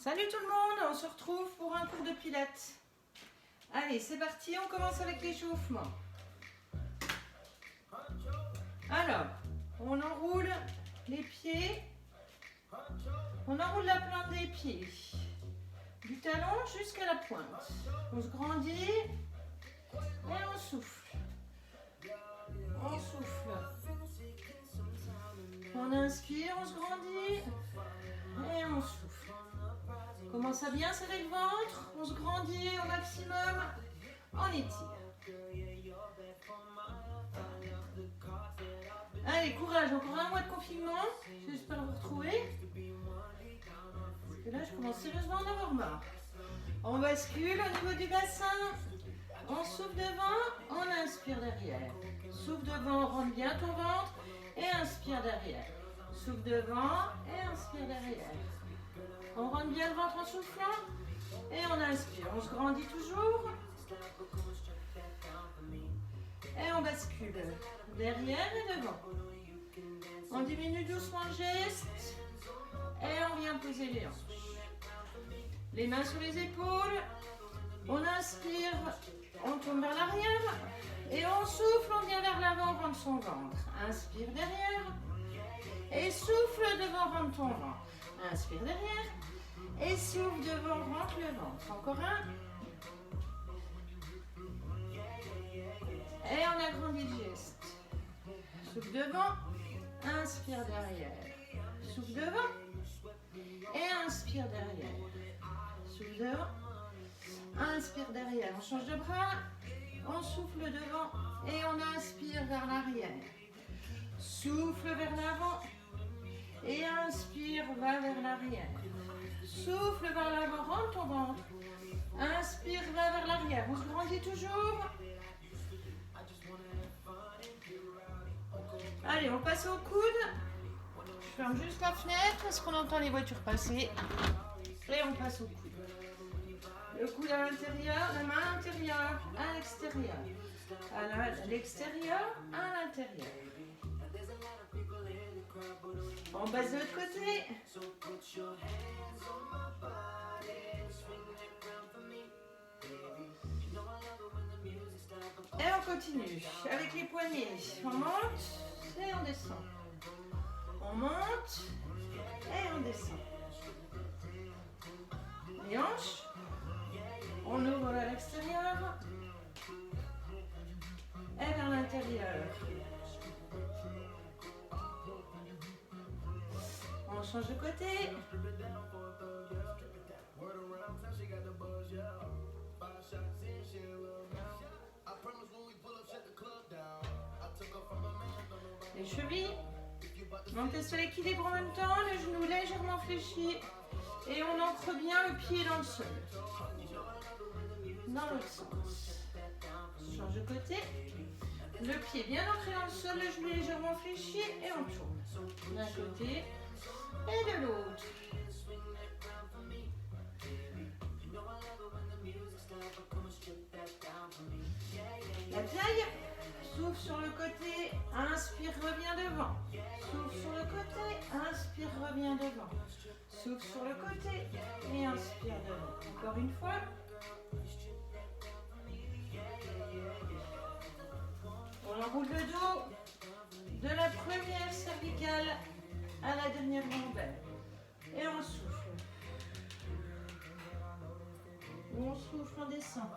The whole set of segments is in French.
Salut tout le monde, on se retrouve pour un cours de pilates. Allez, c'est parti, on commence avec l'échauffement. Alors, on enroule les pieds, on enroule la plante des pieds, du talon jusqu'à la pointe. On se grandit et on souffle. On souffle. On inspire, on se grandit et on souffle. On commence à bien serrer le ventre, on se grandit au maximum, on étire. Allez, courage, encore un mois de confinement, j'espère vous retrouver. Parce que là, je commence sérieusement à en avoir marre. On bascule au niveau du bassin, on souffle devant, on inspire derrière. Souffle devant, rentre bien ton ventre et inspire derrière. Souffle devant et inspire derrière. On rentre bien le ventre en soufflant et on inspire. On se grandit toujours. Et on bascule derrière et devant. On diminue doucement le geste et on vient poser les hanches. Les mains sur les épaules. On inspire, on tourne vers l'arrière et on souffle, on vient vers l'avant, rentre son ventre. Inspire derrière et souffle devant, rentre ton ventre. Inspire derrière et souffle devant, rentre le ventre. Encore un. Et on agrandit le geste. Souffle devant, inspire derrière. Souffle devant et inspire derrière. Souffle devant, inspire derrière. On change de bras, on souffle devant et on inspire vers l'arrière. Souffle vers l'avant et inspire, va vers l'arrière. Souffle vers l'avant, rentre ton ventre. Inspire, va vers l'arrière. On se grandit toujours. Allez, on passe au coude. Je ferme juste la fenêtre parce qu'on entend les voitures passer. Et on passe au coude. Le coude à l'intérieur, la main à l'intérieur, à l'extérieur. À l'extérieur, à l'intérieur. On passe de l'autre côté. Et on continue avec les poignets. On monte et on descend. On monte et on descend. Les hanches. On ouvre à l'extérieur et vers l'intérieur. On change de côté. Les chevilles. On teste l'équilibre en même temps, le genou légèrement fléchi et on ancre bien le pied dans le sol. Dans l'autre sens. On change de côté. Le pied bien ancré dans le sol, le genou légèrement fléchi et on tourne. D'un côté et de l'autre. La taille. Souffle sur le côté, inspire, reviens devant. Souffle sur le côté, inspire, reviens devant. Souffle sur le côté et inspire devant. Encore une fois. On enroule le dos de la première cervicale à la dernière lombaire. Et on souffle. On souffle, on descend.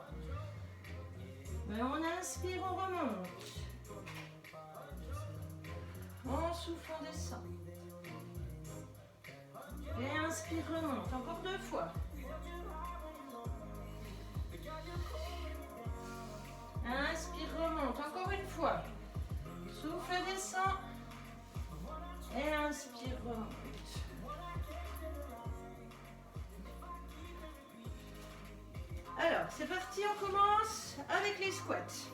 Et on inspire, on remonte. On souffle, on descend. Et inspire, remonte. Encore 2 fois. Inspire, remonte. Encore une fois. Souffle, descend. Et inspire, remonte. Alors, c'est parti, on commence avec les squats.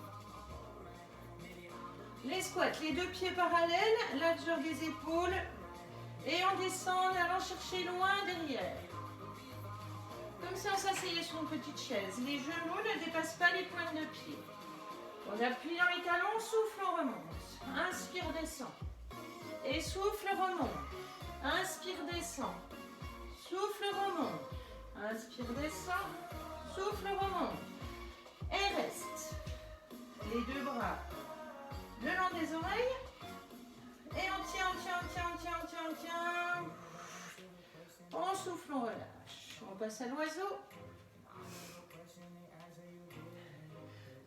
Les squats, les 2 pieds parallèles, largeur des épaules. Et on descend en allant chercher loin derrière. Comme ça, on s'asseyait sur une petite chaise. Les genoux ne dépassent pas les pointes de pied. On appuie dans les talons, souffle, on remonte. Inspire, descend. Et souffle, remonte. Inspire, descend. Souffle, remonte. Inspire, descend. Souffle, remonte. Et reste. Les deux bras le long des oreilles. Et on tient, on tient, on tient, on tient, on tient, on tient. On souffle, on relâche. On passe à l'oiseau.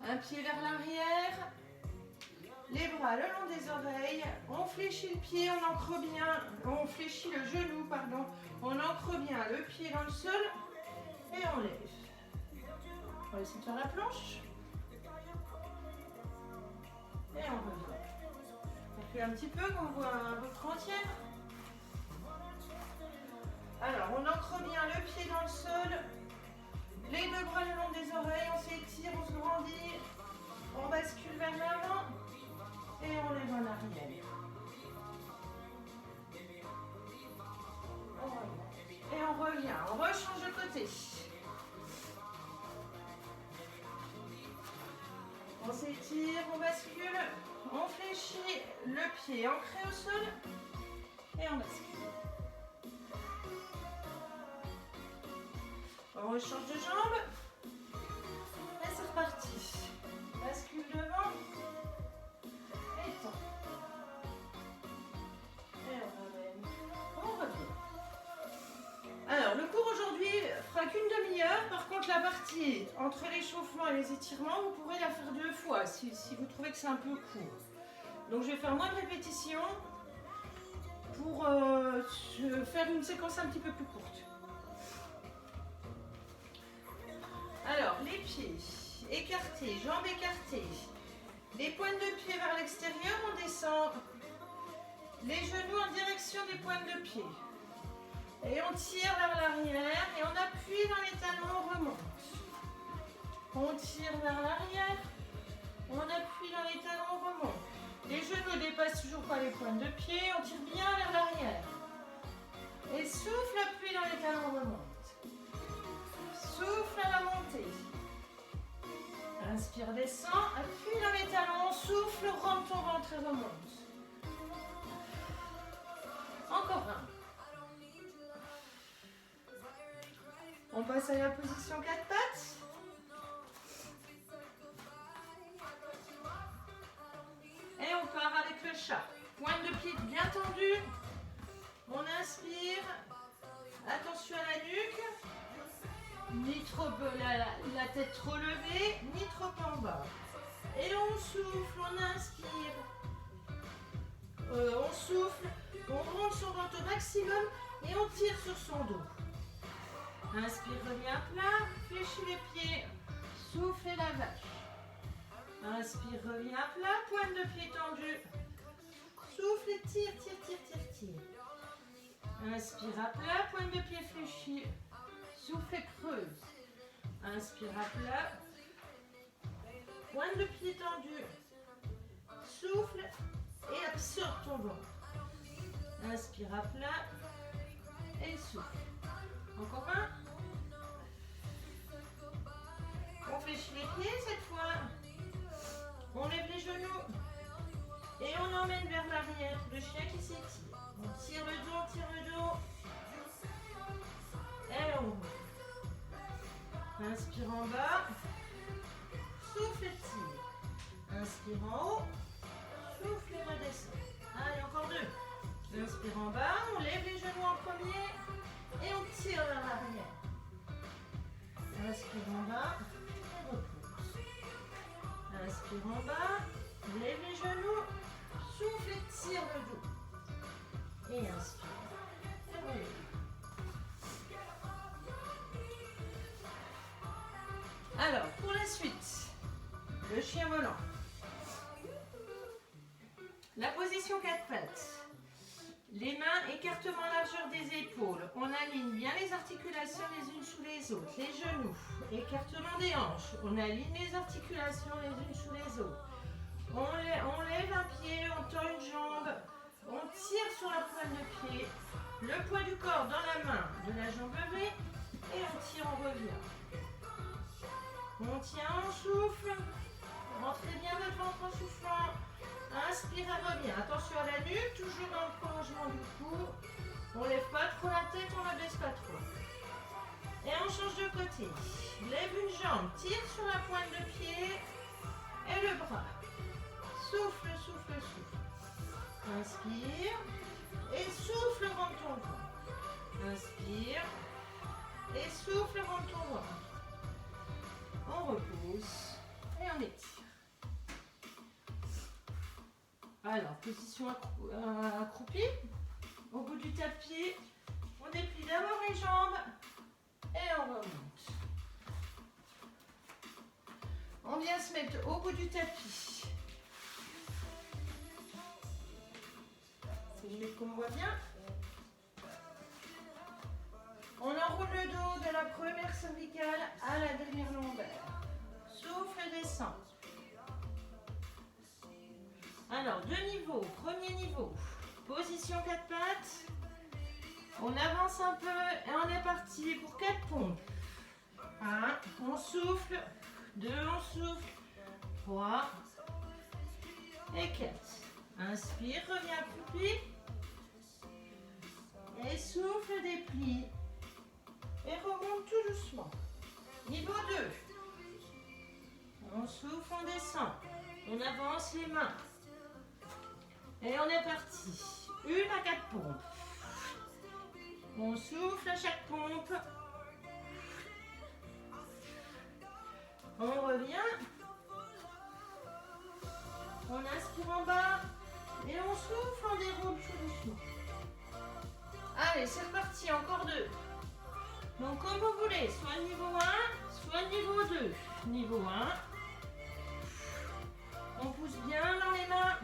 Un pied vers l'arrière. Les bras le long des oreilles. On fléchit le pied, on ancre bien. On fléchit le genou, pardon. On ancre bien le pied dans le sol. Et on lève. On va essayer de faire la planche. Et on revient. On fait un petit peu, qu'on voit votre entière. Alors, on ancre bien le pied dans le sol. Les deux bras le long des oreilles. On s'étire, on se grandit. On bascule vers l'avant. Et on lève en arrière. Et on revient. On rechange de côté. On s'étire, on bascule, on fléchit le pied ancré au sol et on bascule. On rechange de jambe et c'est reparti. Bascule devant et tend. Et on ramène. On revient. Alors, le cours aujourd'hui fera qu'une demi-heure. Par contre, la partie entre l'échauffement et les étirements, vous pourrez la faire 2 fois si vous trouvez que c'est un peu court. Donc, je vais faire moins de répétitions pour faire une séquence un petit peu plus courte. Alors, les pieds écartés, jambes écartées, les pointes de pied vers l'extérieur, on descend les genoux en direction des pointes de pied. Et on tire vers l'arrière et on appuie dans les talons, on remonte. On tire vers l'arrière, on appuie dans les talons, on remonte. Les genoux ne dépassent toujours pas les pointes de pied, on tire bien vers l'arrière. Et souffle, appuie dans les talons, on remonte. Souffle à la montée. Inspire, descend, appuie dans les talons, souffle, rentre ton ventre et remonte. Encore un. On passe à la position 4 pattes. Et on part avec le chat. Pointe de pied bien tendue. On inspire. Attention à la nuque. Ni trop la tête trop levée, ni trop en bas. Et on souffle, on inspire. On souffle, on monte son ventre au maximum et on tire sur son dos. Inspire, reviens plat, fléchis les pieds, souffle et la vache. Inspire, reviens plat, pointe de pied tendue. Souffle et tire, tire, tire, tire, tire. Inspire à plat, pointe de pied fléchie. Souffle et creuse. Inspire à plat. Pointe de pied tendue. Souffle et absorbe ton ventre. Inspire à plat et souffle. Encore un. On fléchit les pieds cette fois. On lève les genoux. Et on emmène vers l'arrière. Le chien qui s'étire. On tire le dos, on tire le dos. Et on ouvre. Inspire en bas. Souffle et tire. Inspire en haut. Souffle et redescend. Allez, encore 2. Inspire en bas. On lève les genoux en premier. Et on tire vers l'arrière. Inspire en bas. Et repousse. Inspire en bas. Lève les genoux. Souffle et tire le dos. Et inspire. Et relève. Alors, pour la suite, le chien volant. La position 4 pattes. Les mains, écartement largeur des épaules. On aligne bien les articulations les unes sous les autres. Les genoux, écartement des hanches. On aligne les articulations les unes sous les autres. On lève un pied, on tend une jambe. On tire sur la pointe de pied. Le poids du corps dans la main de la jambe levée. Et on tire, on revient. On tient, on souffle. Rentrez bien votre ventre en soufflant. Inspire et revient. Attention à la nuque, toujours dans le prolongement du cou. On ne lève pas trop la tête, on ne la baisse pas trop. Et on change de côté. Lève une jambe, tire sur la pointe de pied et le bras. Souffle, souffle, souffle. Inspire et souffle, rentre ton ventre. Inspire et souffle, rentre ton ventre. On repousse et on étire. Alors, position accroupie. Au bout du tapis, on déplie d'abord les jambes et on remonte. On vient se mettre au bout du tapis. Si je mets qu'on me voit bien. On enroule le dos de la première cervicale à la dernière lombaire. Souffle et descend. Alors, deux niveaux. Premier niveau, position 4 pattes. On avance un peu et on est parti pour 4 pompes. 1, on souffle. 2, on souffle. 3 et 4. Inspire, reviens accroupi. Et souffle, déplie. Et remonte tout doucement. Niveau 2. On souffle, on descend. On avance les mains. Et on est parti. 1 à 4 pompes. On souffle à chaque pompe. On revient. On inspire en bas. Et on souffle, on déroule tout doucement. Allez, c'est reparti, encore 2. Donc comme vous voulez, soit niveau 1, soit niveau 2. Niveau 1. On pousse bien dans les mains.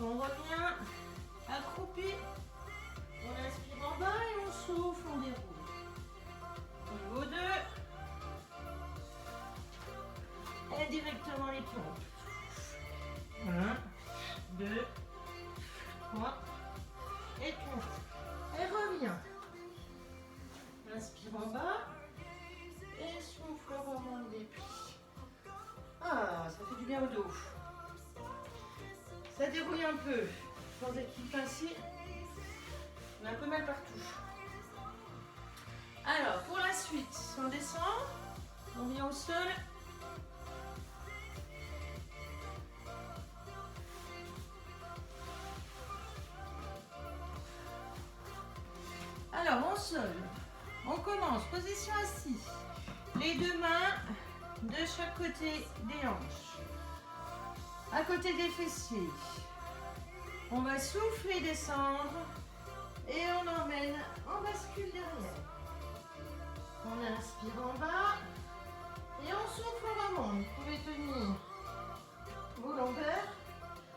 On revient accroupi. On inspire en bas et on souffle, on déroule. Niveau 2. Et directement les pompes. 1, 2, 3 et 4. Et reviens. Inspire en bas. Et souffle, remonte, déplie. Ah, ça fait du bien au dos. Ça déroule un peu. Sans être tout pincé. On a un peu mal partout. Alors, pour la suite, on descend. On vient au sol. Alors, on sol. On commence. Position assise. Les deux mains de chaque côté des hanches. À côté des fessiers. On va souffler, descendre. Et on emmène en bascule derrière. On inspire en bas. Et on souffle, on remonte. Vous pouvez tenir vos longueurs.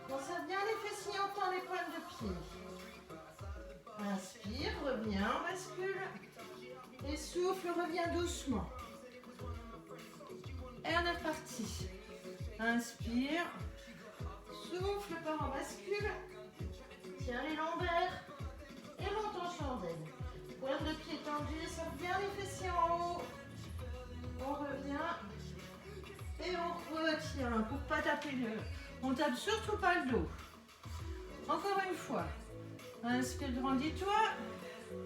On serre bien les fessiers, on tend les pointes de pied. Inspire, reviens, on bascule. Et souffle, reviens doucement. Et on est reparti. Inspire. Souffle, part en bascule. Tiens les lombaires. Et monte en chandelle. Pointe de pied tendue, serre bien les fessiers en haut. On revient. Et on retient pour ne pas taper le... On tape surtout pas le dos. Encore une fois. Inspire, grandis-toi.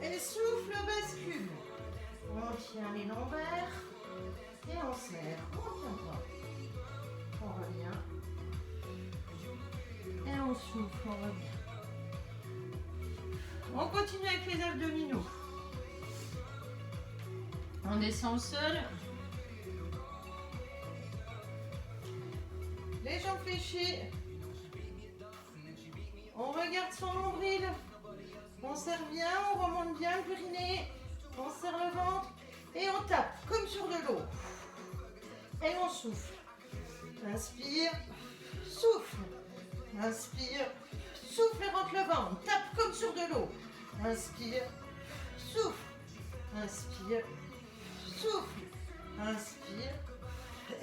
Et souffle, bascule. On tient les lombaires. Et on serre. On tient pas. On revient. Et on souffle, on revient. On continue avec les abdominaux. On descend au sol. Les jambes fléchies. On regarde son nombril. On serre bien, on remonte bien le périnée. On serre le ventre. Et on tape comme sur de l'eau. Et on souffle. Inspire. Souffle. Inspire. Souffle et rentre le ventre. Tape comme sur de l'eau. Inspire. Souffle. Inspire. Souffle. Inspire.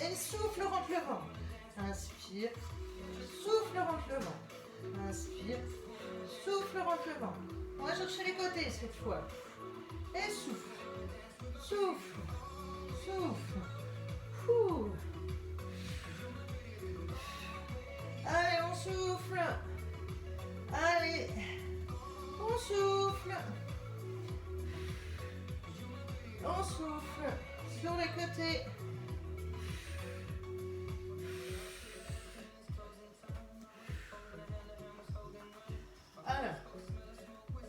Et souffle, rentre le ventre. Inspire. Souffle, rentre le ventre. Inspire. Souffle, rentre le ventre. On va chercher les côtés cette fois. Et souffle. Souffle. Souffle. Ouh. Allez, on souffle. Allez. On souffle. On souffle sur les côtés. Alors,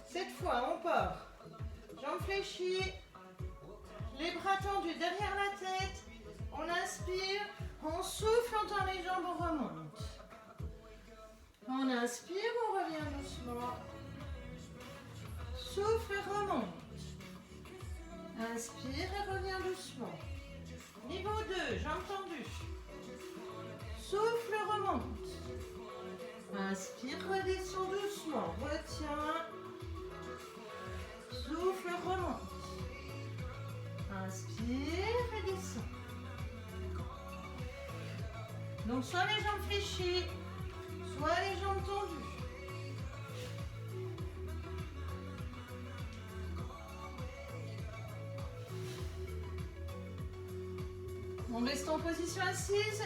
cette fois, on part. Jambes fléchies, les bras tendus derrière la tête. On inspire, on souffle, on tend les jambes, on remonte. On inspire, on revient doucement. Souffle, remonte. Inspire et reviens doucement. Niveau 2, jambes tendues. Souffle, remonte. Inspire, redescends doucement. Retiens. Souffle, remonte. Inspire et descends. Donc soit les jambes fléchies, soit les jambes tendues. On reste en position assise.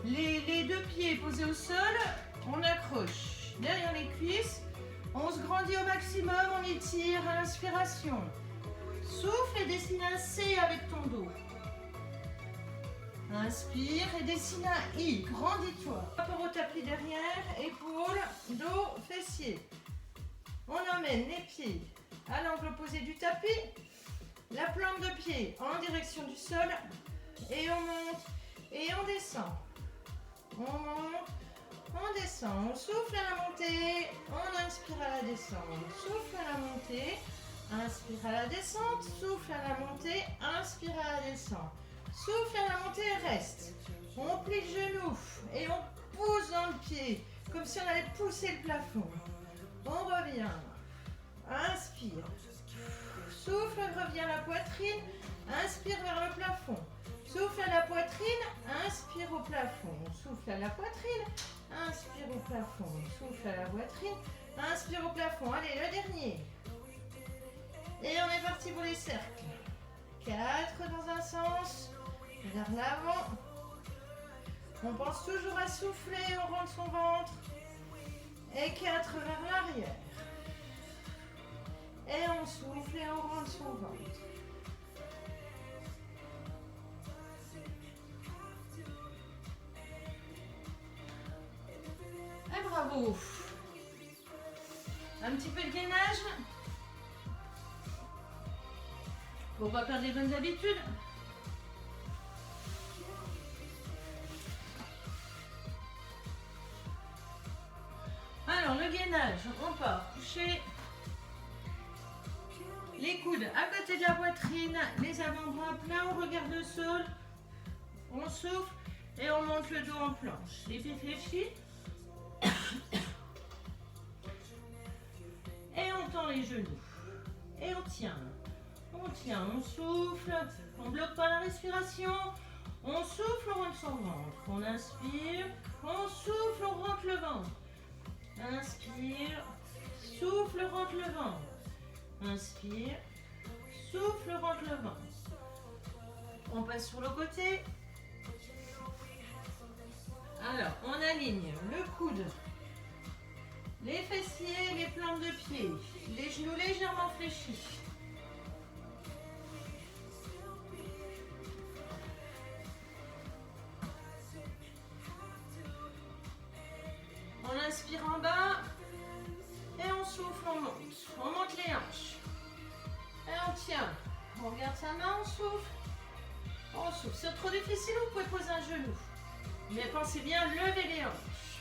Les deux pieds posés au sol, on accroche derrière les cuisses. On se grandit au maximum, on étire à l'inspiration. Souffle et dessine un C avec ton dos. Inspire et dessine un I, grandis-toi. Rapport au tapis derrière, épaules, dos, fessiers. On emmène les pieds à l'angle opposé du tapis. La plante de pied en direction du sol. Et on monte et on descend. On monte, on descend. On souffle à la montée, on inspire à la descente. Souffle à la montée, inspire à la descente. Souffle à la montée, inspire à la descente. Souffle à la montée et reste. On plie le genou et on pousse dans le pied, comme si on allait pousser le plafond. On revient. Inspire. Souffle, revient à la poitrine. Inspire vers le plafond. Souffle à la poitrine. Inspire au plafond. Souffle à la poitrine. Inspire au plafond. Souffle à la poitrine. Inspire au plafond. Allez, le dernier. Et on est parti pour les cercles. 4 dans un sens. Vers l'avant. On pense toujours à souffler, on rentre son ventre. Et 4 vers l'arrière. Et on souffle et on rentre son ventre. Et bravo. Un petit peu de gainage. Pour pas perdre les bonnes habitudes. Alors, le gainage, on part coucher les coudes à côté de la poitrine, les avant-bras pleins, on regarde le sol, on souffle et on monte le dos en planche. Les pieds fléchis. Et on tend les genoux. Et on tient. On tient, on souffle, on ne bloque pas la respiration. On souffle, on rentre son ventre. On inspire, on souffle, on rentre le ventre. Inspire, souffle, rentre le ventre. Inspire, souffle, rentre le ventre. On passe sur le côté. Alors, on aligne le coude, les fessiers, les plantes de pied, les genoux légèrement fléchis. On inspire en bas et on souffle, on monte. On monte les hanches. Et on tient. On regarde sa main, on souffle. On souffle. C'est trop difficile, vous pouvez poser un genou. Mais pensez bien, levez les hanches.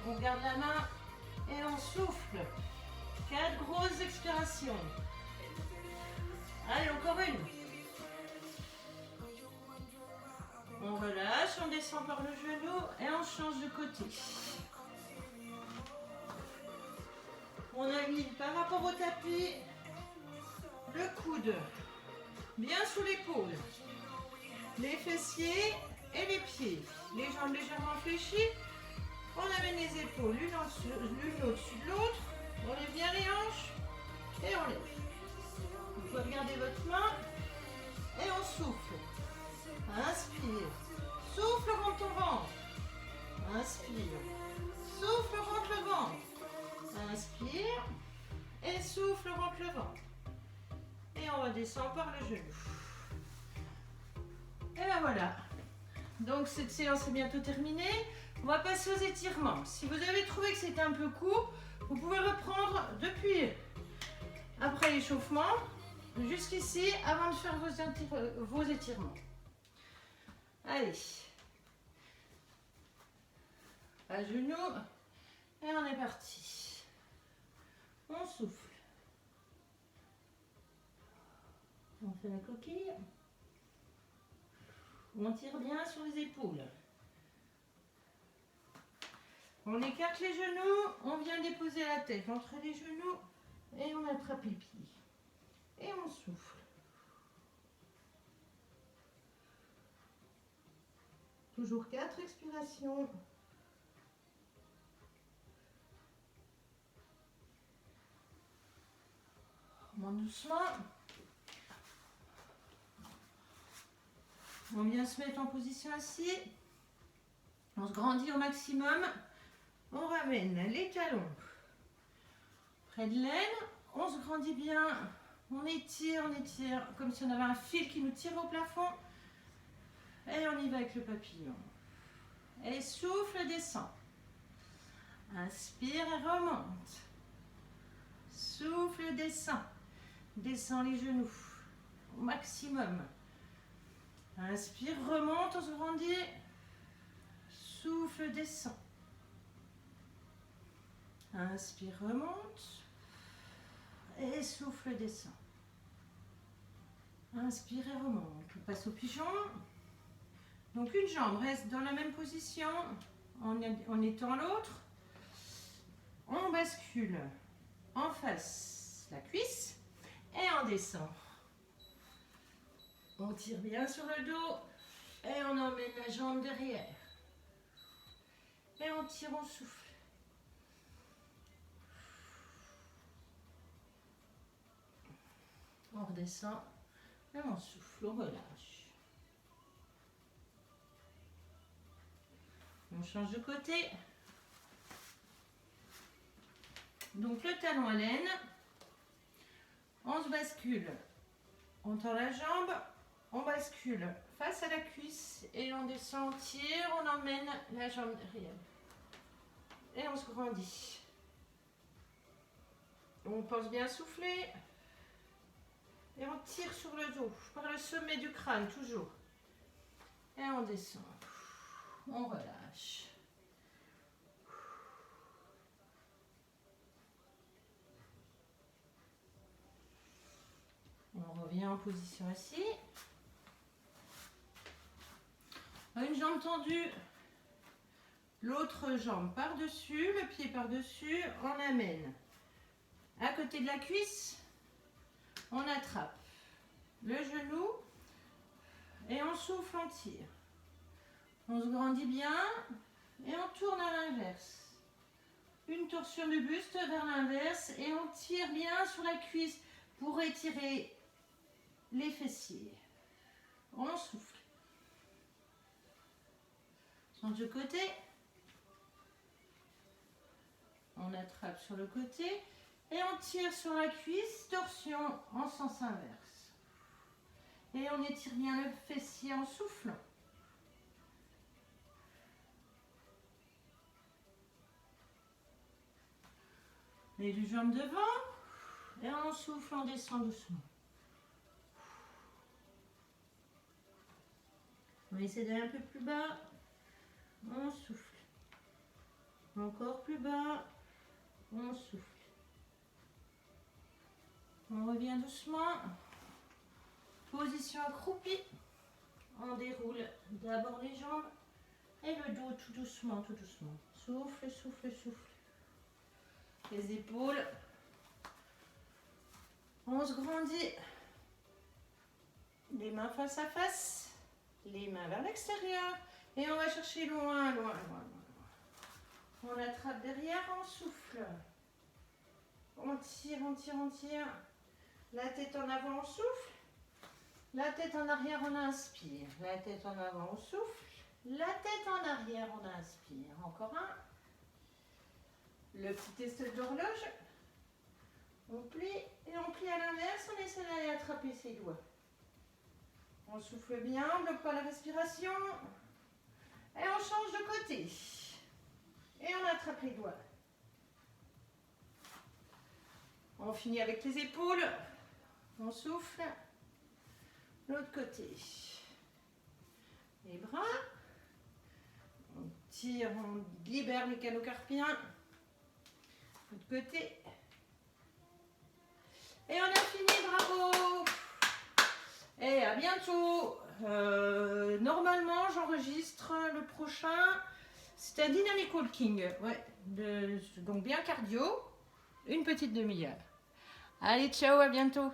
On garde la main et on souffle. 4 grosses expirations. Allez, encore une. On relâche, on descend par le genou et on change de côté. On aligne par rapport au tapis le coude bien sous l'épaule, les fessiers et les pieds, les jambes légèrement fléchies. On amène les épaules l'une au-dessus de l'autre, on lève bien les hanches et on lève. Vous pouvez regarder votre main et on souffle. Inspire, souffle, rentre ton ventre. Inspire, souffle, rentre le ventre. Inspire et souffle, rentre le ventre. Et on redescend par le genou. Et ben voilà. Donc cette séance est bientôt terminée. On va passer aux étirements. Si vous avez trouvé que c'était un peu court, vous pouvez reprendre depuis après l'échauffement jusqu'ici avant de faire vos étirements. Allez. À genoux. Et on est parti. On souffle. On fait la coquille. On tire bien sur les épaules. On écarte les genoux, on vient déposer la tête entre les genoux et on attrape les pieds. Et on souffle. Toujours 4 expirations. On monte doucement. On vient se mettre en position assise. On se grandit au maximum. On ramène les talons près de l'aine. On se grandit bien. On étire, comme si on avait un fil qui nous tire au plafond. Et on y va avec le papillon. Et souffle, descend. Inspire et remonte. Souffle, descend. Descend les genoux au maximum. Inspire, remonte, on se grandit. Souffle, descend. Inspire, remonte. Et souffle, descend. Inspire et remonte. On passe au pigeon. Donc une jambe reste dans la même position en étant l'autre. On bascule en face la cuisse et on descend. On tire bien sur le dos et on emmène la jambe derrière. Et on tire, on souffle. On redescend et on souffle, on relâche. On change de côté. Donc le talon à l'aine. On se bascule. On tend la jambe. On bascule face à la cuisse et on descend, on tire, on emmène la jambe derrière. Et on se grandit. On pense bien souffler. Et on tire sur le dos, par le sommet du crâne, toujours. Et on descend. On relâche. On revient en position assise. Une jambe tendue, l'autre jambe par-dessus, le pied par-dessus, on amène. À côté de la cuisse, on attrape le genou et on souffle, on tire. On se grandit bien et on tourne à l'inverse. Une torsion du buste vers l'inverse et on tire bien sur la cuisse pour étirer les fessiers. On souffle. Change de côté. On attrape sur le côté et on tire sur la cuisse, torsion en sens inverse. Et on étire bien le fessier en soufflant. Les deux jambes devant et on souffle, on descend doucement. On va essayer d'aller un peu plus bas. On souffle. Encore plus bas. On souffle. On revient doucement. Position accroupie. On déroule d'abord les jambes et le dos tout doucement, tout doucement. Souffle, souffle, souffle. Les épaules. On se grandit. Les mains face à face. Les mains vers l'extérieur. Et on va chercher loin, loin, loin, loin. On attrape derrière, on souffle. On tire, on tire, on tire. La tête en avant, on souffle. La tête en arrière, on inspire. La tête en avant, on souffle. La tête en arrière, on inspire. Encore un. Le petit test d'horloge. On plie et on plie à l'inverse, on essaie d'aller attraper ses doigts. On souffle bien, on ne bloque pas la respiration. Et on change de côté. Et on attrape les doigts. On finit avec les épaules. On souffle. L'autre côté. Les bras. On tire, on libère les canaux carpiens. L'autre côté. Et on a fini, bravo! Et à bientôt. Normalement, j'enregistre le prochain. C'est un dynamic walking. Ouais, donc bien cardio. Une petite demi-heure. Allez, ciao, à bientôt.